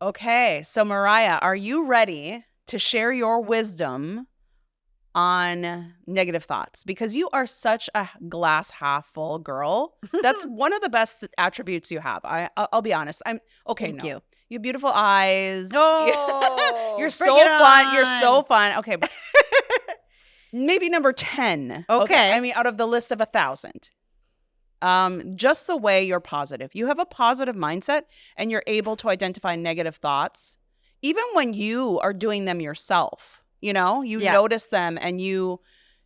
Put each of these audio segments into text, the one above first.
Okay, so Mariah, are you ready to share your wisdom on negative thoughts? Because you are such a glass half full girl. That's one of the best attributes you have. I'll be honest. Thank you. You have beautiful eyes. Oh, You're bring so it fun. You're on. so fun. Okay, but maybe number 10. Okay. I mean, out of the list of 1,000. Just the way you're positive. You have a positive mindset and you're able to identify negative thoughts, even when you are doing them yourself. You know, you notice them and you'll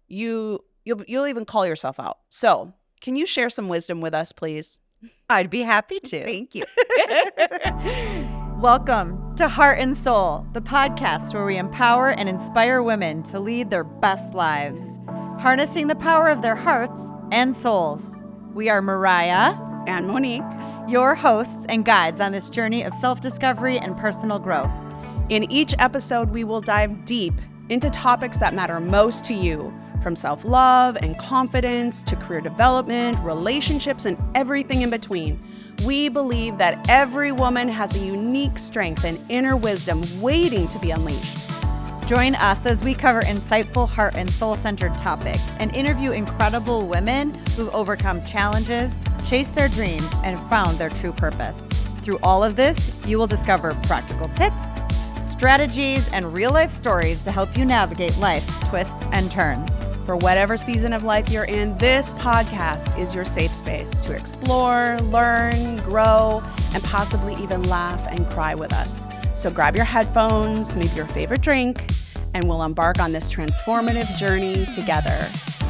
even call yourself out. So can you share some wisdom with us, please? I'd be happy to. Thank you. Welcome to Heart and Soul, the podcast where we empower and inspire women to lead their best lives, harnessing the power of their hearts and souls. We are Mariah and Monique, your hosts and guides on this journey of self-discovery and personal growth. In each episode, we will dive deep into topics that matter most to you, from self-love and confidence to career development, relationships, and everything in between. We believe that every woman has a unique strength and inner wisdom waiting to be unleashed. Join us as we cover insightful heart and soul-centered topics and interview incredible women who've overcome challenges, chased their dreams, and found their true purpose. Through all of this, you will discover practical tips, strategies, and real-life stories to help you navigate life's twists and turns. For whatever season of life you're in, this podcast is your safe space to explore, learn, grow, and possibly even laugh and cry with us. So grab your headphones, maybe your favorite drink, and we'll embark on this transformative journey together.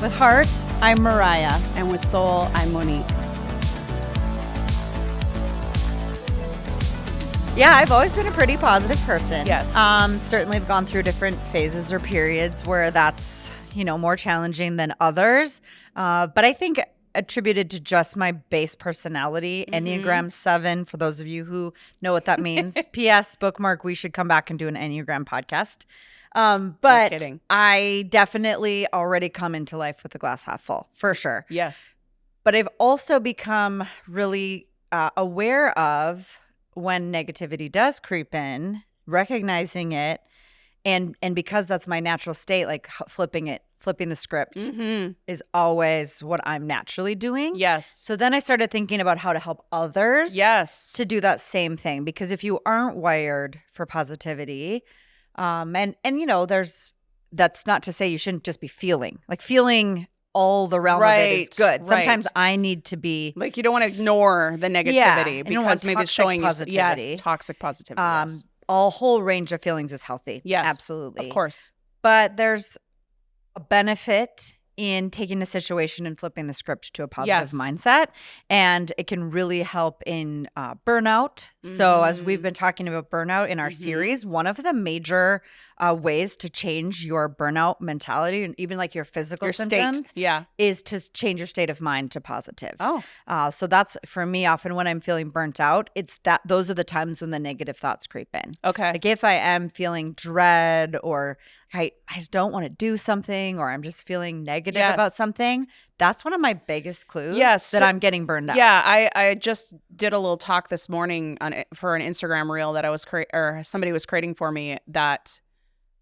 With heart, I'm Mariah. And with soul, I'm Monique. Yeah, I've always been a pretty positive person. Yes. Certainly I've gone through different phases or periods where that's, more challenging than others. But I think attributed to just my base personality, Enneagram 7, for those of you who know what that means. P.S. bookmark, we should come back and do an Enneagram podcast. But I definitely already come into life with a glass half full, for sure. Yes. But I've also become really aware of when negativity does creep in, recognizing it, and because that's my natural state, like flipping the script is always what I'm naturally doing. Yes. So then I started thinking about how to help others to do that same thing. Because if you aren't wired for positivity, and that's not to say you shouldn't just be feeling. Like feeling all the realm of it is good. Sometimes I need to be like, you don't want to ignore the negativity because maybe it's showing positivity. Yes, toxic positivity. Yes. A whole range of feelings is healthy. Yes, absolutely. Of course. But there's a benefit in taking a situation and flipping the script to a positive mindset. And it can really help in burnout. So as we've been talking about burnout in our series, one of the major ways to change your burnout mentality and even like your physical symptoms is to change your state of mind to positive. So that's, for me, often when I'm feeling burnt out, it's that those are the times when the negative thoughts creep in. Okay. Like if I am feeling dread or I just don't want to do something or I'm just feeling negative about something, that's one of my biggest clues that I'm getting burned out. Yeah, I just did a little talk this morning for an Instagram reel that I was somebody was creating for me, that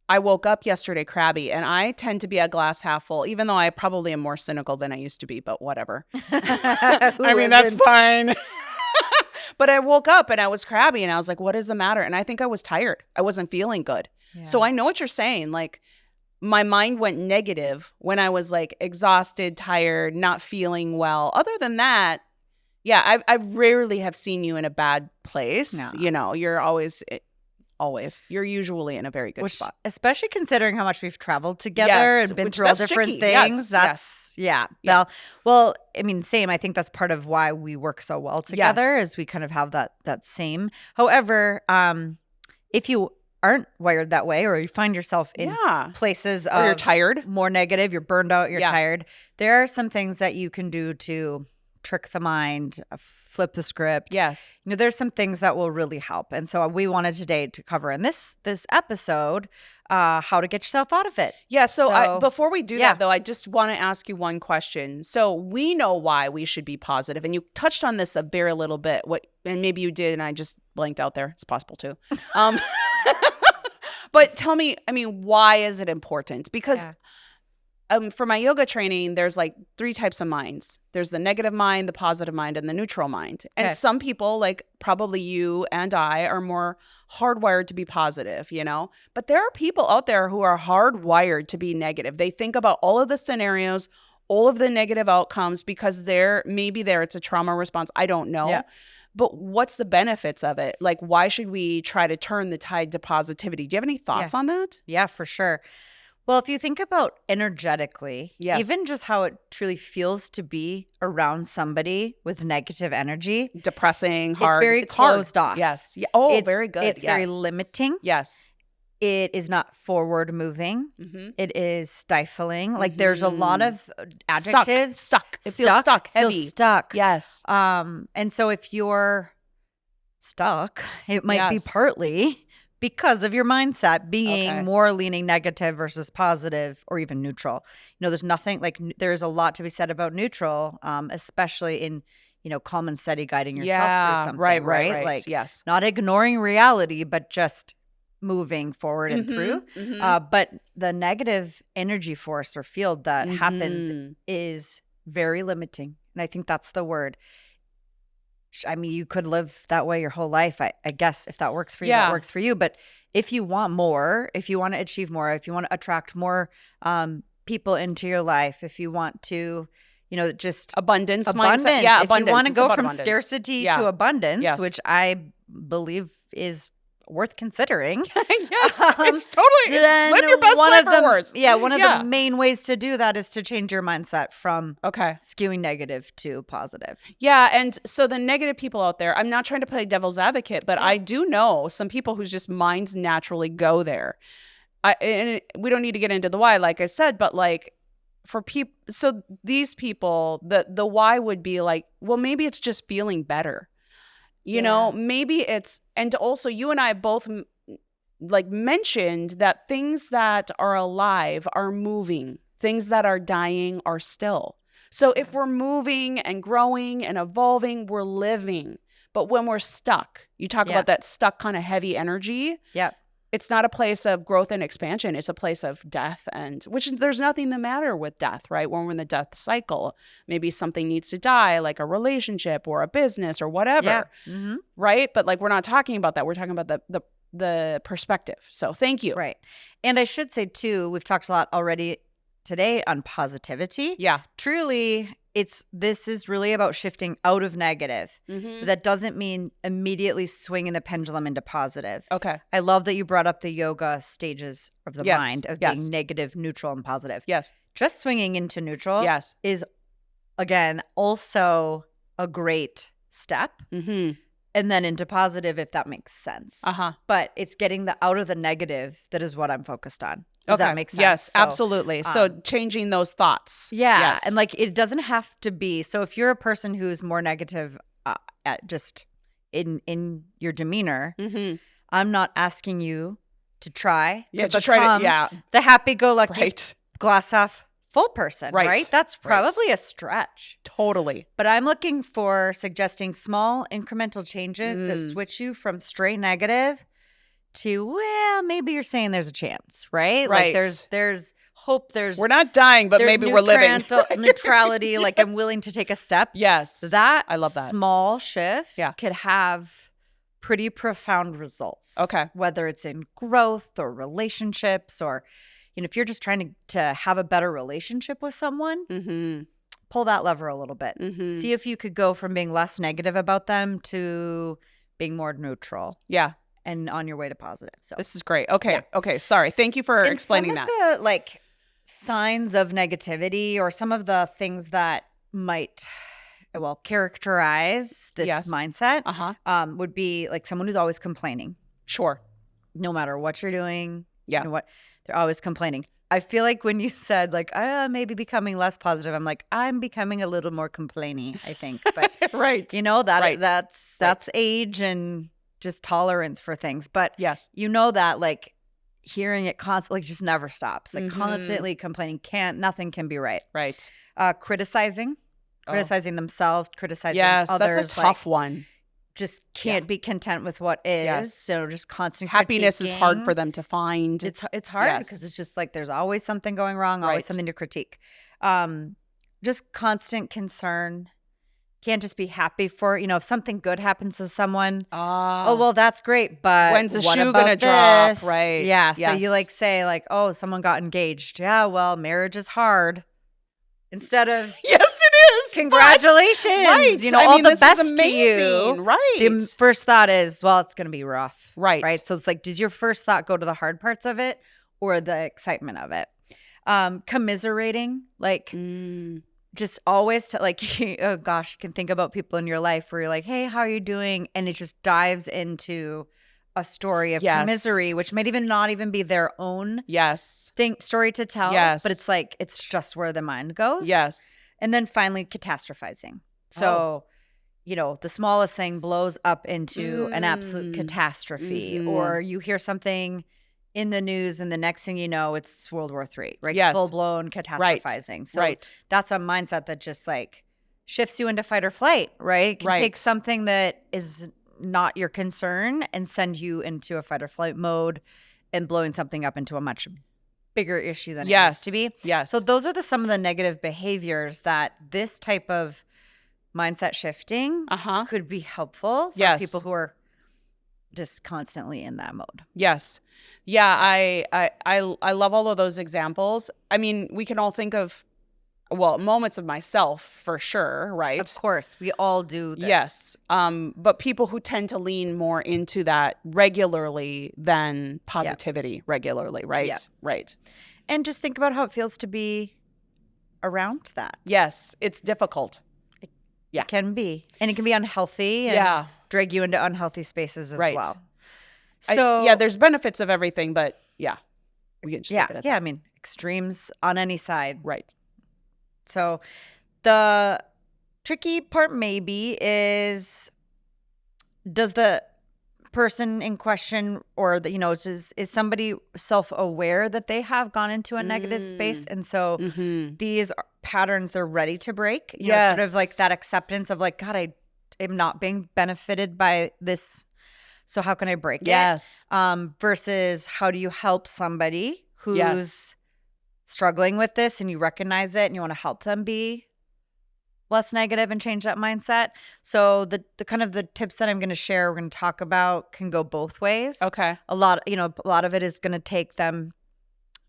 I woke up yesterday crabby, and I tend to be a glass half full, even though I probably am more cynical than I used to be, but whatever. I mean, that's fine. But I woke up and I was crabby and I was like, what is the matter? And I think I was tired. I wasn't feeling good. Yeah. So I know what you're saying. Like, my mind went negative when I was like exhausted, tired, not feeling well. Other than that, yeah, I rarely have seen you in a bad place. No. You're you're usually in a very good spot. Especially considering how much we've traveled together and been through all different things. Well, I mean, same. I think that's part of why we work so well together is we kind of have that same. However, if you aren't wired that way, or you find yourself in places or you're tired, more negative, you're burned out, you're tired, there are some things that you can do to trick the mind, flip the script. Yes. There's some things that will really help. And so we wanted today to cover in this episode how to get yourself out of it. Yeah. So before we do that, though, I just want to ask you one question. So we know why we should be positive, and you touched on this a very little bit. And maybe you did, and I just blanked out there. It's possible too. But tell me, why is it important? Because for my yoga training, there's like 3 types of minds. There's the negative mind, the positive mind, and the neutral mind. And some people, like probably you and I, are more hardwired to be positive, But there are people out there who are hardwired to be negative. They think about all of the scenarios, all of the negative outcomes, because it's a trauma response. I don't know. Yeah. But what's the benefits of it? Like, why should we try to turn the tide to positivity? Do you have any thoughts on that? Yeah, for sure. Well, if you think about energetically, even just how it truly feels to be around somebody with negative energy. Depressing, hard. It's very closed off. Yes. Yeah. Oh, very good. It's very limiting. Yes. It is not forward moving. Mm-hmm. It is stifling. Mm-hmm. Like there's a lot of adjectives. Stuck. It feels stuck. Heavy. Feels stuck. Yes. And so if you're stuck, it might be partly because of your mindset being more leaning negative versus positive or even neutral. There's nothing there's a lot to be said about neutral, especially in calm and steady guiding yourself through something. Right. Like not ignoring reality, but just moving forward and through. Mm-hmm. But the negative energy force or field that happens is very limiting. And I think that's the word. You could live that way your whole life. I guess if that works for you, that works for you. But if you want more, if you want to achieve more, if you want to attract more people into your life, if you want to, just abundance mindset. Yeah, if abundance. you want to go from abundance. Scarcity to abundance, which I believe is worth considering. Yes, it's totally. Live your best life or worse. Yeah, one of the main ways to do that is to change your mindset from skewing negative to positive. Yeah, and so the negative people out there, I'm not trying to play devil's advocate, but I do know some people whose just minds naturally go there. And we don't need to get into the why, like I said, but like for people, so these people, the why would be like, well, maybe it's just feeling better. Maybe it's, and also you and I both mentioned that things that are alive are moving, things that are dying are still. So if we're moving and growing and evolving, we're living. But when we're stuck, you talk about that stuck kind of heavy energy. Yeah. It's not a place of growth and expansion. It's a place of death, and which there's nothing the matter with death, right? When we're in the death cycle, maybe something needs to die, like a relationship or a business or whatever, right? But we're not talking about that. We're talking about the perspective. So thank you. Right. And I should say too, we've talked a lot already today on positivity. Yeah. Truly, this is really about shifting out of negative. Mm-hmm. That doesn't mean immediately swinging the pendulum into positive. Okay. I love that you brought up the yoga stages of the mind of being negative, neutral, and positive. Yes. Just swinging into neutral is, again, also a great step. Mm-hmm. And then into positive, if that makes sense. But it's getting out of the negative that is what I'm focused on. Does that make sense? Yes, absolutely. So changing those thoughts. Yeah. Yes. And it doesn't have to be. So if you're a person who's more negative at just in your demeanor, I'm not asking you to try to become the happy-go-lucky glass half full person, right? That's probably a stretch. Totally. But I'm looking for suggesting small incremental changes that switch you from straight negative to, well, maybe you're saying there's a chance, right? Right. There's hope. We're not dying, but maybe we're living. Neutrality. Yes. I'm willing to take a step. Yes. I love that. Small shift could have pretty profound results. Okay. Whether it's in growth or relationships or, if you're just trying to have a better relationship with someone, pull that lever a little bit. See if you could go from being less negative about them to being more neutral. Yeah. And on your way to positive. So this is great. Okay. Yeah. Okay. Sorry. Thank you for explaining that. Some of the signs of negativity or some of the things that might characterize this mindset would be someone who's always complaining. Sure. No matter what you're doing. Yeah. They're always complaining. I feel like when you said like, maybe becoming less positive, I'm like, I'm becoming a little more complaining, I think. But right. you know, Right. that's age and just tolerance for things. But Yes. you know that like hearing it constantly just never stops. Like Mm-hmm. constantly complaining, nothing can be right. Right. Criticizing themselves, criticizing Yes, others. that's a tough one. Just can't be content with what is. Yes. So just constant happiness is hard for critiquing. them to find. It's hard because it's just like there's always something going wrong, always something to critique. Just constant concern. Can't just be happy for, if something good happens to someone. Oh, well, that's great, but when's the what shoe about gonna this? drop? Right. Yeah. So you like say like, oh, someone got engaged. Yeah, well, marriage is hard. Instead of yes, it is. Congratulations. Right. All the best is to you. Right. The first thought is, well, it's going to be rough. Right. Right. So it's like, does your first thought go to the hard parts of it or the excitement of it? Commiserating, like just always to like, oh gosh, you can think about people in your life where you're like, hey, how are you doing? And it just dives into a story of misery, which might even not even be their own story to tell. Yes. But it's like, it's just where the mind goes. Yes. And then finally catastrophizing. So, the smallest thing blows up into an absolute catastrophe, or you hear something in the news and the next thing you know, it's World War III, right? Yes. Full-blown catastrophizing. So that's a mindset that just like shifts you into fight or flight, right? It can take something that is not your concern and send you into a fight or flight mode and blowing something up into a much bigger issue than it used to be. Yes. So those are some of the negative behaviors that this type of mindset shifting could be helpful for people who are just constantly in that mode. Yes. Yeah, I love all of those examples. I mean, we can all think of moments of myself for sure, right? Of course, we all do this. Yes. But people who tend to lean more into that regularly than positivity regularly, right? Yeah. Right. And just think about how it feels to be around that. Yes, it's difficult. It can be. And it can be unhealthy and drag you into unhealthy spaces as well. So there's benefits of everything, but we can just take it at that. I mean, extremes on any side. Right. So the tricky part maybe is, does the person in question or is somebody self-aware that they have gone into a negative space? And so these patterns they're ready to break, sort of like that acceptance of like, God, I am not being benefited by this. So how can I break it? Versus how do you help somebody who's struggling with this and you recognize it and you want to help them be less negative and change that mindset. So the kind of the tips that I'm going to share, we're going to talk about can go both ways. Okay. A lot of it is going to take them.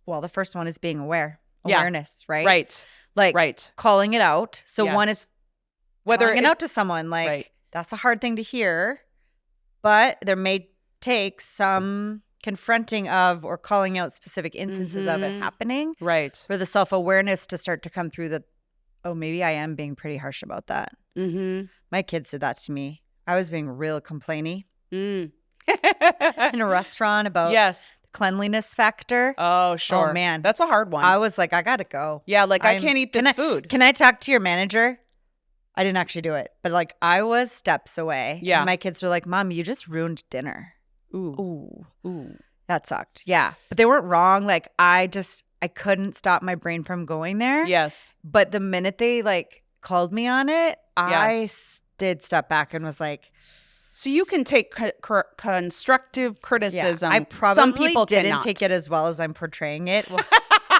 Well, the first one is being awareness, right? Right. Like calling it out. So one is calling it out to someone like that's a hard thing to hear, but there may take some confronting of or calling out specific instances of it happening. Right. For the self-awareness to start to come through that, oh, maybe I am being pretty harsh about that. My kids did that to me. I was being real complainy in a restaurant about the cleanliness factor. Oh, sure. Oh, man. That's a hard one. I was like, I got to go. Yeah, like I can't eat this food. Can I talk to your manager? I didn't actually do it, but like I was steps away. Yeah. And my kids were like, Mom, you just ruined dinner. Ooh. That sucked. Yeah. But they weren't wrong. Like I couldn't stop my brain from going there. Yes. But the minute they like called me on it, I did step back and was like. So you can take constructive criticism. I probably Some people didn't take it as well as I'm portraying it.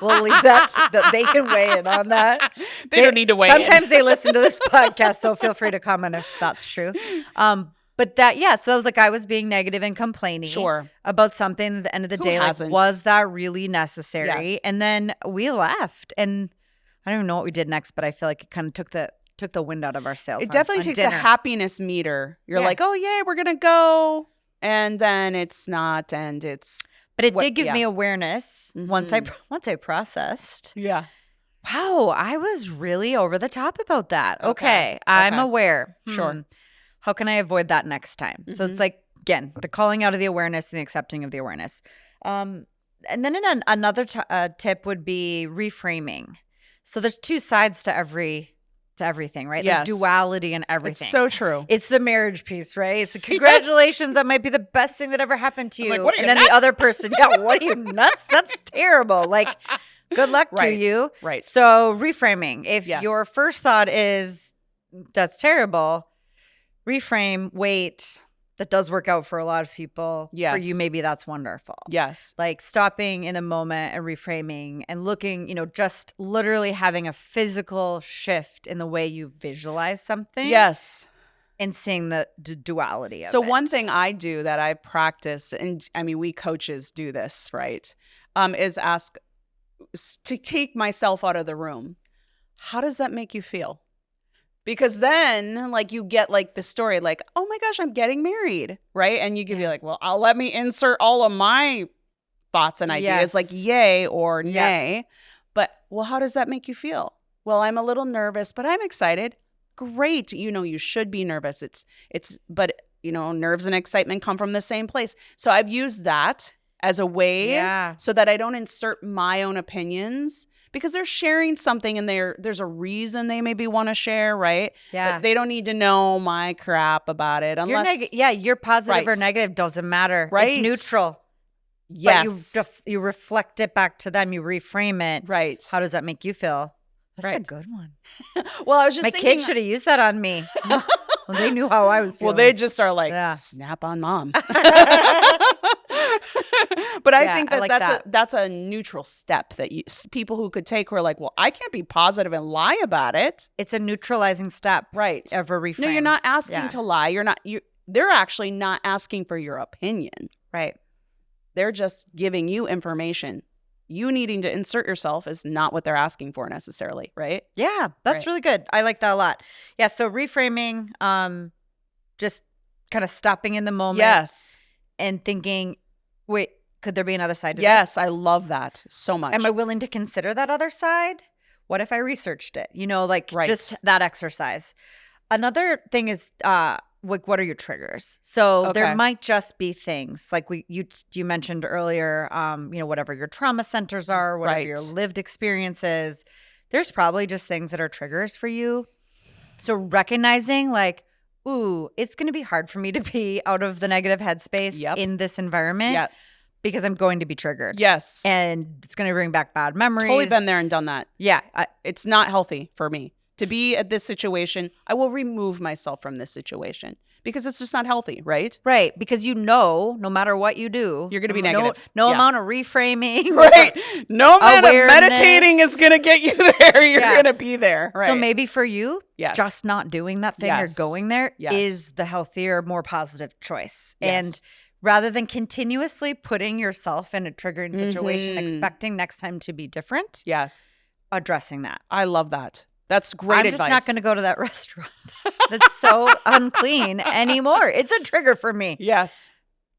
We'll leave that. They can weigh in on that. They don't need to weigh in. Sometimes they listen to this podcast, so feel free to comment if that's true. But so I was like, I was being negative and complaining about something at the end of the day. Like, was that really necessary? Yes. And then we left. And I don't even know what we did next, but I feel like it kind of took the wind out of our sails. It definitely takes a happiness meter. You're like, oh, yay, we're going to go. And then it's not. And it's. But it did give me awareness once I processed. Yeah. Wow, I was really over the top about that. Okay. I'm aware. Sure. How can I avoid that next time? So it's like, again, the calling out of the awareness and the accepting of the awareness. And then another tip would be reframing. So there's two sides to everything, right? Yes. There's duality in everything. It's so true. It's the marriage piece, right? It's a congratulations. That might be the best thing that ever happened to you. I'm like, what are you, and then nuts? The other person, yeah, what are you, nuts? That's terrible. Like, good luck to you. Right. So reframing. If your first thought is, that's terrible, reframe, wait. That does work out for a lot of people. Yes. For you, maybe that's wonderful. Yes. Like stopping in the moment and reframing and looking, just literally having a physical shift in the way you visualize something. Yes. And seeing the duality of it. So one thing I do that I practice, and I mean, we coaches do this, right, is ask to take myself out of the room. How does that make you feel? Because then, like, you get, like, the story, like, oh, my gosh, I'm getting married, right? And you could be like, well, I'll let me insert all of my thoughts and ideas, like, yay or nay. But, well, how does that make you feel? Well, I'm a little nervous, but I'm excited. Great. You should be nervous. But, nerves and excitement come from the same place. So I've used that as a way so that I don't insert my own opinions. Because they're sharing something and there's a reason they maybe want to share, right? Yeah. But they don't need to know my crap about it unless... Your positive or negative doesn't matter. Right. It's neutral. Yes. But you reflect it back to them. You reframe it. Right. How does that make you feel? That's a good one. Well, I was just My thinking... kids should have used that on me. Well, they knew how I was feeling. Well, they just are like, snap on mom. But I think that's a neutral step that people who could take who are like, well, I can't be positive and lie about it. It's a neutralizing step, right? Of a reframe. No, you're not asking to lie. They're actually not asking for your opinion, right? They're just giving you information. You needing to insert yourself is not what they're asking for necessarily, right? Yeah, that's really good. I like that a lot. Yeah, so reframing, just kind of stopping in the moment. Yes. And thinking, wait, could there be another side to this? Yes, I love that so much. Am I willing to consider that other side? What if I researched it? Just that exercise. Another thing is, what are your triggers? So there might just be things like you mentioned earlier, whatever your trauma centers are, whatever your lived experiences. There's probably just things that are triggers for you. So recognizing ooh, it's going to be hard for me to be out of the negative headspace in this environment because I'm going to be triggered. Yes. And it's going to bring back bad memories. Totally been there and done that. Yeah. It's not healthy for me to be at this situation. I will remove myself from this situation because it's just not healthy, right? Right. Because no matter what you do, you're going to be negative. No amount of reframing. Right. No amount of meditating is going to get you there. You're going to be there. Right. So maybe for you, just not doing that thing or going there is the healthier, more positive choice. Yes. And rather than continuously putting yourself in a triggering situation, expecting next time to be different. Yes. Addressing that. I love that. That's great advice. I'm just not going to go to that restaurant. That's so unclean anymore. It's a trigger for me. Yes.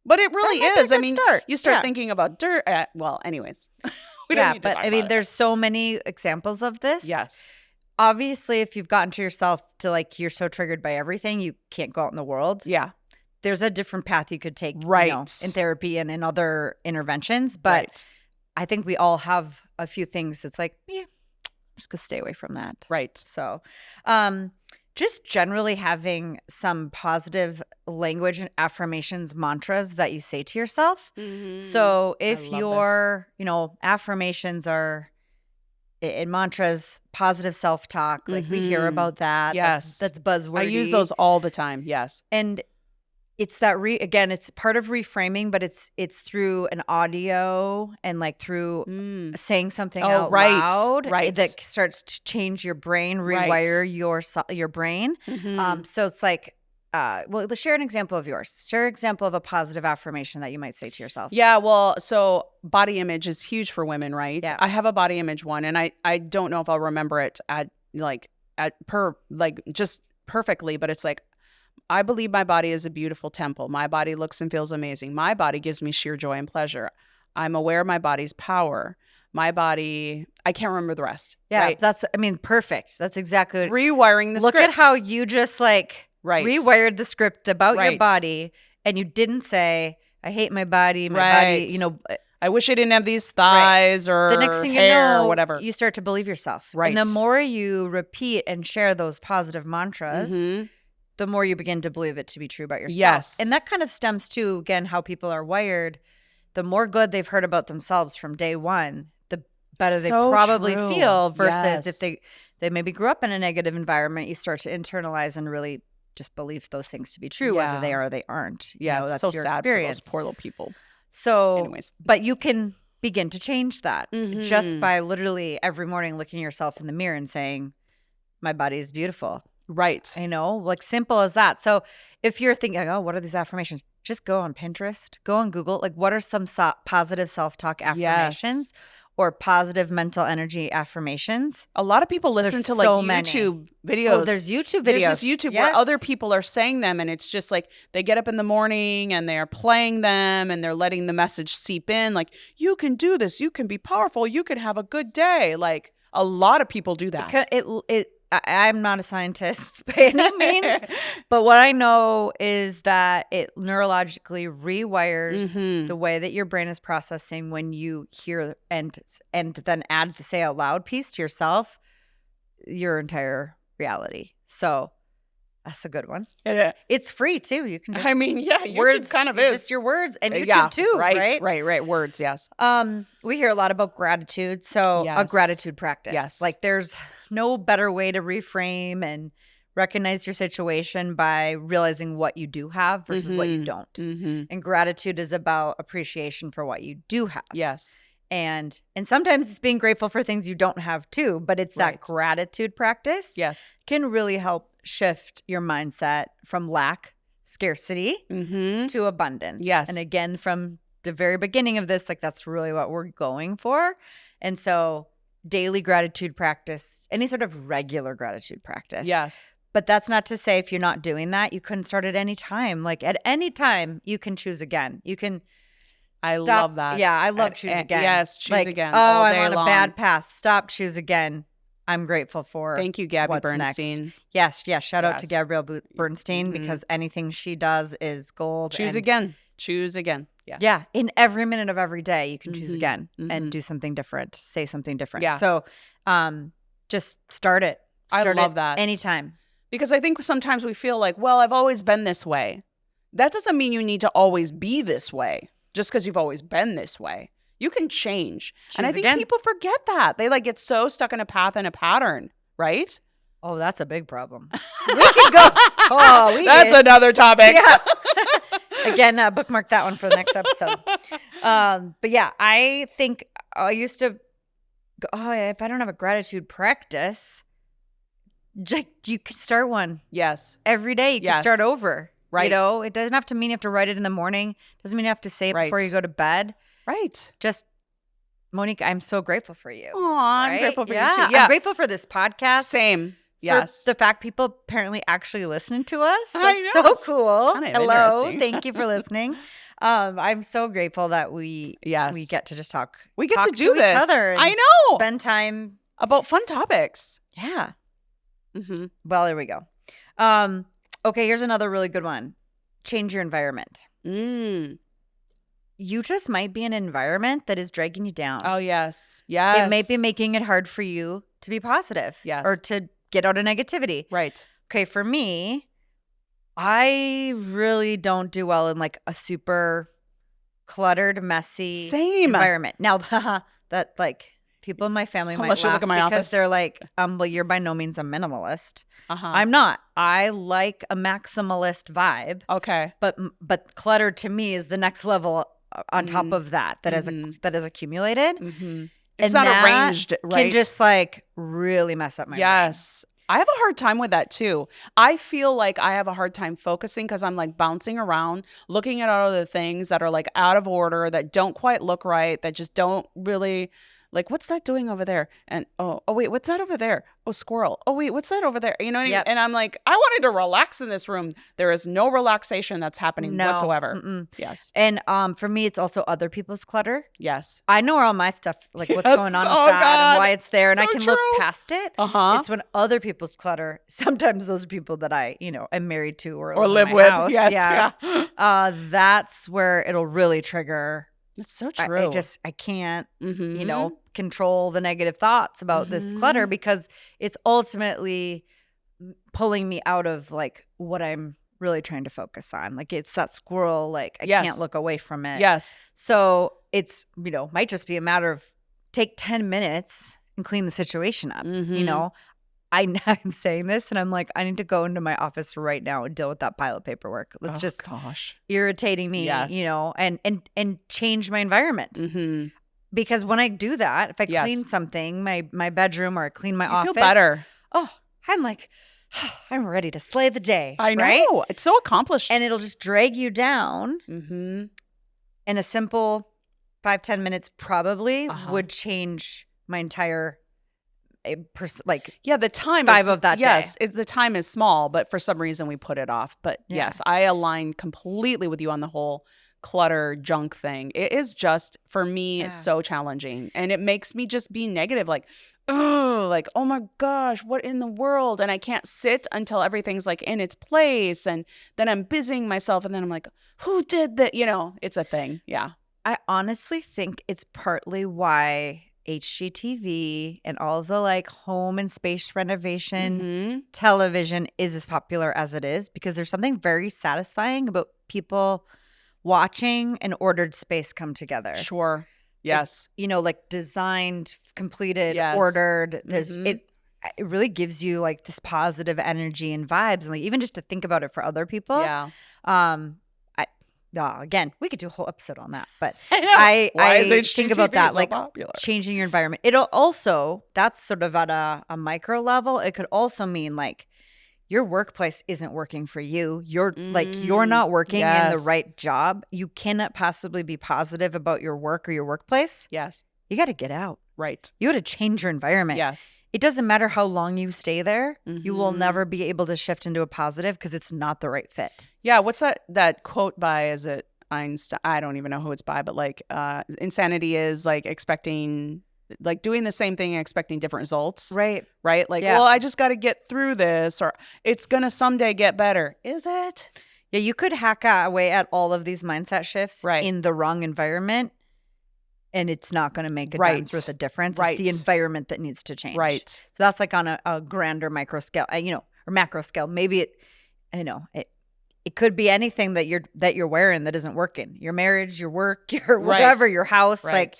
But it really is. I mean, you start thinking about dirt. Well, anyways. We don't need to talk about there's so many examples of this. Yes. Obviously, if you've gotten to yourself to you're so triggered by everything, you can't go out in the world. Yeah. There's a different path you could take in therapy and in other interventions. But I think we all have a few things that's just gonna stay away from that. Right. So just generally having some positive language and affirmations, mantras that you say to yourself. Mm-hmm. So if your, affirmations are in mantras, positive self-talk, we hear about that. Yes. That's buzzwordy. I use those all the time. Yes. And it's that again, it's part of reframing, but it's through an audio and through saying something out loud that starts to change your brain, rewire your brain. Mm-hmm. So it's let's share an example of yours. Share an example of a positive affirmation that you might say to yourself. Yeah, well, so body image is huge for women, right? Yeah. I have a body image one, and I don't know if I'll remember it just perfectly, but it's I believe my body is a beautiful temple. My body looks and feels amazing. My body gives me sheer joy and pleasure. I'm aware of my body's power. My body, I can't remember the rest. Yeah, right? That's perfect. That's exactly what, rewiring the script. Look at how you just rewired the script about your body, and you didn't say, I hate my body, body, I wish I didn't have these thighs or the next thing hair you know, or whatever. You start to believe yourself. Right. And the more you repeat and share those positive mantras, the more you begin to believe it to be true about yourself. Yes. And that kind of stems to, again, how people are wired. The more good they've heard about themselves from day one, the better they probably feel versus if they maybe grew up in a negative environment, you start to internalize and really just believe those things to be true, whether they are or they aren't. Yeah, that's so your sad experience. for those poor little people. So, anyways. But you can begin to change that just by literally every morning looking yourself in the mirror and saying, my body is beautiful. Right. Like simple as that. So if you're thinking, oh, what are these affirmations? Just go on Pinterest, go on Google. Like, what are some positive self-talk affirmations or positive mental energy affirmations? A lot of people listen to like YouTube videos. Oh, there's YouTube videos. There's just YouTube where other people are saying them, and it's just like they get up in the morning and they're playing them and they're letting the message seep in. Like, you can do this. You can be powerful. You can have a good day. Like, a lot of people do that. I'm not a scientist by any means, but what I know is that it neurologically rewires the way that your brain is processing when you hear and then add the say out loud piece to yourself, your entire reality. So that's a good one. It's free too. You can just, YouTube kind of is just your words, and YouTube too, right. Words, yes. We hear a lot about gratitude, so a gratitude practice. Yes, like there's no better way to reframe and recognize your situation by realizing what you do have versus what you don't. And gratitude is about appreciation for what you do have. Yes. And sometimes it's being grateful for things you don't have too, but it's that gratitude practice can really help shift your mindset from lack, scarcity to abundance. Yes. And again, from the very beginning of this, like that's really what we're going for. And so daily gratitude practice, any sort of regular gratitude practice. Yes. But that's not to say if you're not doing that, you couldn't start at any time. Like at any time, you can choose again. You can love that. Yeah, I love choose again. Yes, choose again. Oh, all day I'm on long. a bad path. Stop, choose again. I'm grateful for. Thank you, Gabby what's Bernstein. Next. Yes. Shout out to Gabrielle Bernstein because anything she does is gold. Choose again. Choose again. Yeah. Yeah. In every minute of every day, you can choose again and do something different, say something different. Yeah. So just start it. I love that. Anytime. Because I think sometimes we feel like, well, I've always been this way. That doesn't mean you need to always be this way just because you've always been this way. You can change. And I think people forget that. They like get so stuck in a path and a pattern, right? Oh, that's a big problem. We could go. That's another topic. Yeah. Again, bookmark that one for the next episode. But yeah, I think I used to go, if I don't have a gratitude practice, you could start one. Yes. Every day you can start over. Right. You know, it doesn't have to mean you have to write it in the morning. It doesn't mean you have to say it before you go to bed. Right. Just, Monique, I'm so grateful for you. I'm grateful for you too. Yeah. I'm grateful for this podcast. Same. Yes. For the fact people apparently actually listen to us. I That's know. so cool. Kind of Hello. Thank you for listening. I'm so grateful that we get to just talk. We get to do this. Each other. I know. Spend time about fun topics. Yeah. Well, there we go. Okay, here's another really good one. Change your environment. You just might be in an environment that is dragging you down. Oh, yes. Yes. It may be making it hard for you to be positive. Yes. Or to get out of negativity. Right. Okay, for me, I really don't do well in like a super cluttered, messy environment. Now, that like people in my family might laugh look at my because office. they're like, well, you're by no means a minimalist. I'm not. I like a maximalist vibe. Okay. But clutter to me is the next level on top of that is accumulated. It's not arranged, right? Can just like really mess up my brain. I have a hard time with that too. I feel like I have a hard time focusing because I'm like bouncing around, looking at all of the things that are like out of order, that don't quite look right, that just don't really like, what's that doing over there? And oh wait, what's that over there? Oh, squirrel. Oh wait, what's that over there? You know what I mean? And I'm like, I wanted to relax in this room. There is no relaxation that's happening whatsoever. Yes. And for me, it's also other people's clutter. Yes. I know where all my stuff, like what's going on with that and why it's there, and I can look past it. It's when other people's clutter, sometimes those are people that I, am married to or live with. House. Yes. That's where it'll really trigger It's so true. I can't, control the negative thoughts about this clutter because it's ultimately pulling me out of like what I'm really trying to focus on. Like it's that squirrel, like I can't look away from it. Yes. So it's, might just be a matter of take 10 minutes and clean the situation up. I'm saying this and I'm like, I need to go into my office right now and deal with that pile of paperwork. Let's irritating me, and change my environment. Because when I do that, if I clean something, my bedroom or I clean my office, feel better. Oh, I'm like, I'm ready to slay the day. I know. Right? It's so accomplished. And it'll just drag you down. In a simple 5-10 minutes probably would change my entire the time of that day. The time is small, but for some reason we put it off. But yes, I align completely with you on the whole clutter junk thing. It is just for me so challenging, and it makes me just be negative, like, oh my gosh, what in the world? And I can't sit until everything's like in its place, and then I'm busying myself, and then I'm like, who did that? It's a thing. Yeah, I honestly think it's partly why HGTV and all of the like home and space renovation television is as popular as it is, because there's something very satisfying about people watching an ordered space come together. Sure. Yes. Like designed, completed, ordered. There's it really gives you like this positive energy and vibes, and like even just to think about it for other people. Yeah. Again, we could do a whole episode on that, but I think about that, like popular? Changing your environment. It'll also, that's sort of at a micro level. It could also mean like your workplace isn't working for you. You're you're not working in the right job. You cannot possibly be positive about your work or your workplace. Yes. You got to get out. Right. You got to change your environment. Yes. It doesn't matter how long you stay there. You will never be able to shift into a positive because it's not the right fit. Yeah. What's that quote by? Is it Einstein? I don't even know who it's by, but like insanity is like expecting, like doing the same thing and expecting different results. Right. Right. Like, well, I just got to get through this, or it's going to someday get better. Is it? Yeah. You could hack away at all of these mindset shifts in the wrong environment, and it's not going to make a dime's worth of difference. It's the environment that needs to change. Right. So that's like on a grander micro scale, or macro scale. Maybe it could be anything that you're wearing that isn't working. Your marriage, your work, your whatever, your house. Like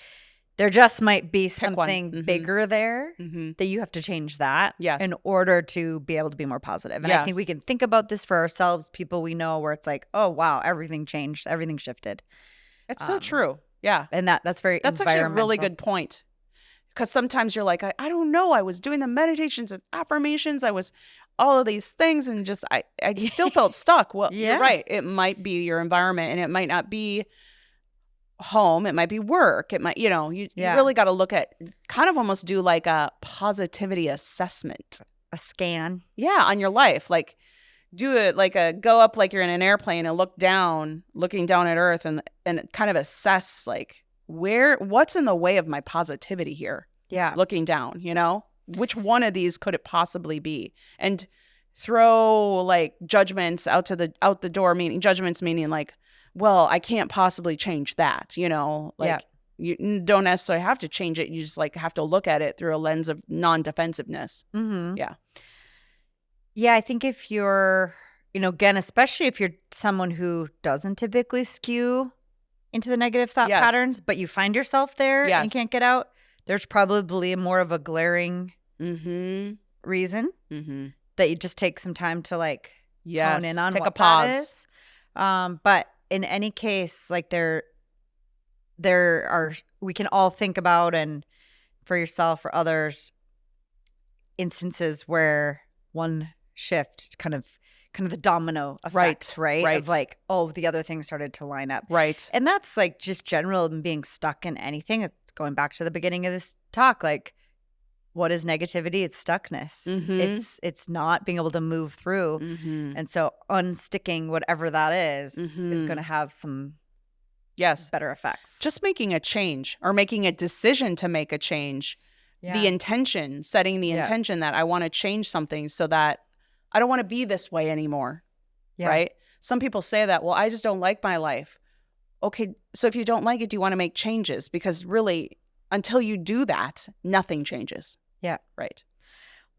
there just might be something bigger there that you have to change that in order to be able to be more positive. And I think we can think about this for ourselves, people we know, where it's like, oh wow, everything changed, everything shifted. It's so true. Yeah. And that's actually a really good point. Because sometimes you're like, I don't know. I was doing the meditations and affirmations. I was all of these things, and just I still felt stuck. Well, you're right. It might be your environment, and it might not be home. It might be work. It might, you really got to look at, kind of almost do like a positivity assessment. A scan. Yeah, on your life. Like do it like go up like you're in an airplane and looking down at Earth and kind of assess like what's in the way of my positivity here. Yeah. Looking down, which one of these could it possibly be? And throw like judgments out the door, judgments meaning like, well, I can't possibly change that, like you don't necessarily have to change it. You just like have to look at it through a lens of non-defensiveness. Yeah. Yeah, I think if you're, again, especially if you're someone who doesn't typically skew into the negative thought patterns, but you find yourself there and you can't get out, there's probably more of a glaring reason that you just take some time to like hone in on take what a pause. That is. But in any case, like there are, we can all think about, and for yourself or others, instances where one shift kind of the domino effect, right? Of like, oh, the other things started to line up. Right. And that's like just general being stuck in anything. It's going back to the beginning of this talk. Like, what is negativity? It's stuckness. It's not being able to move through. And so unsticking whatever that is going to have some better effects. Just making a change or making a decision to make a change. The intention, setting the intention that I want to change something so that I don't want to be this way anymore, right? Some people say that, well, I just don't like my life. okay, so if you don't like it, do you want to make changes? Because really, until you do that, nothing changes. Yeah. Right.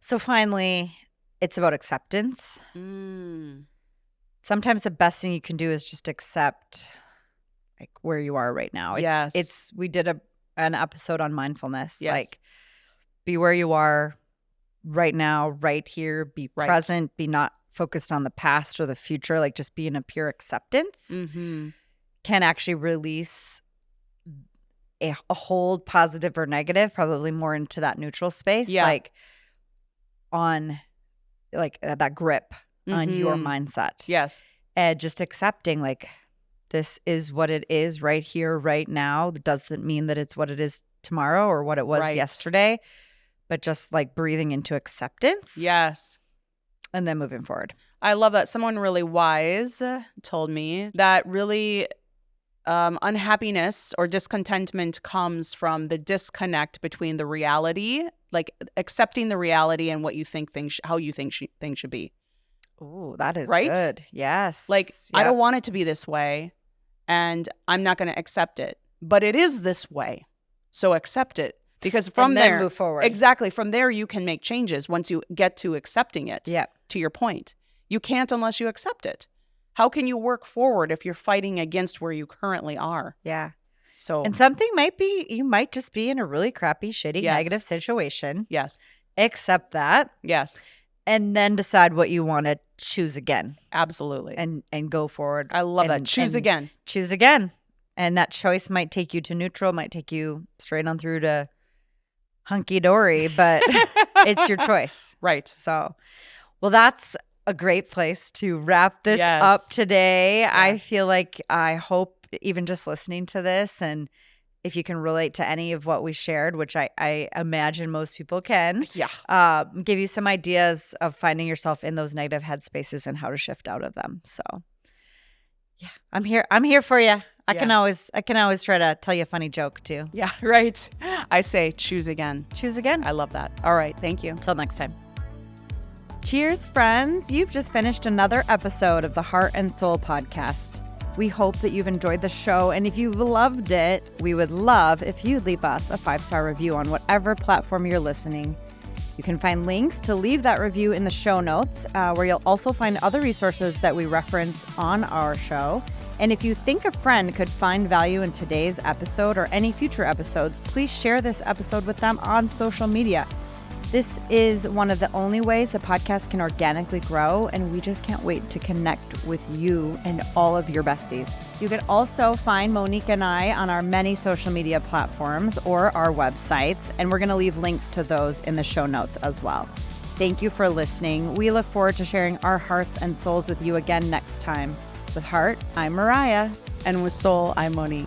So finally, it's about acceptance. Sometimes the best thing you can do is just accept like where you are right now. We did an episode on mindfulness. Yes. Like, be where you are right now, right here, be present, be not focused on the past or the future, like just be in a pure acceptance can actually release a hold, positive or negative, probably more into that neutral space, like on like that grip on your mindset. Yes. And just accepting like this is what it is right here, right now. That doesn't mean that it's what it is tomorrow or what it was yesterday, but just like breathing into acceptance. Yes. And then moving forward. I love that. Someone really wise told me that really unhappiness or discontentment comes from the disconnect between the reality, like accepting the reality and what you think how you think things should be. Oh, that is good. Yes. Like, I don't want it to be this way and I'm not going to accept it, but it is this way. So accept it. Because from there, move forward. Exactly. From there, you can make changes once you get to accepting it. Yeah. To your point. You can't unless you accept it. How can you work forward if you're fighting against where you currently are? Yeah. So, and something you might just be in a really crappy, shitty, negative situation. Yes. Accept that. Yes. And then decide what you want to choose again. Absolutely. And go forward. I love that. Choose again. Choose again. And that choice might take you to neutral, might take you straight on through to hunky-dory, but it's your choice. Right. So, well, that's a great place to wrap this up today. Yes. I feel like I hope even just listening to this, and if you can relate to any of what we shared, which I imagine most people can, give you some ideas of finding yourself in those negative headspaces and how to shift out of them. So yeah, I'm here for you. I can always try to tell you a funny joke too. Yeah, right. I say choose again. Choose again. I love that. All right. Thank you. Till next time. Cheers, friends. You've just finished another episode of the Heart and Soul podcast. We hope that you've enjoyed the show, and if you've loved it, we would love if you'd leave us a 5-star review on whatever platform you're listening. You can find links to leave that review in the show notes, where you'll also find other resources that we reference on our show. And if you think a friend could find value in today's episode or any future episodes, please share this episode with them on social media. This is one of the only ways the podcast can organically grow, and we just can't wait to connect with you and all of your besties. You can also find Monique and I on our many social media platforms or our websites, and we're going to leave links to those in the show notes as well. Thank you for listening. We look forward to sharing our hearts and souls with you again next time. With Heart, I'm Mariah. And with Soul, I'm Monique.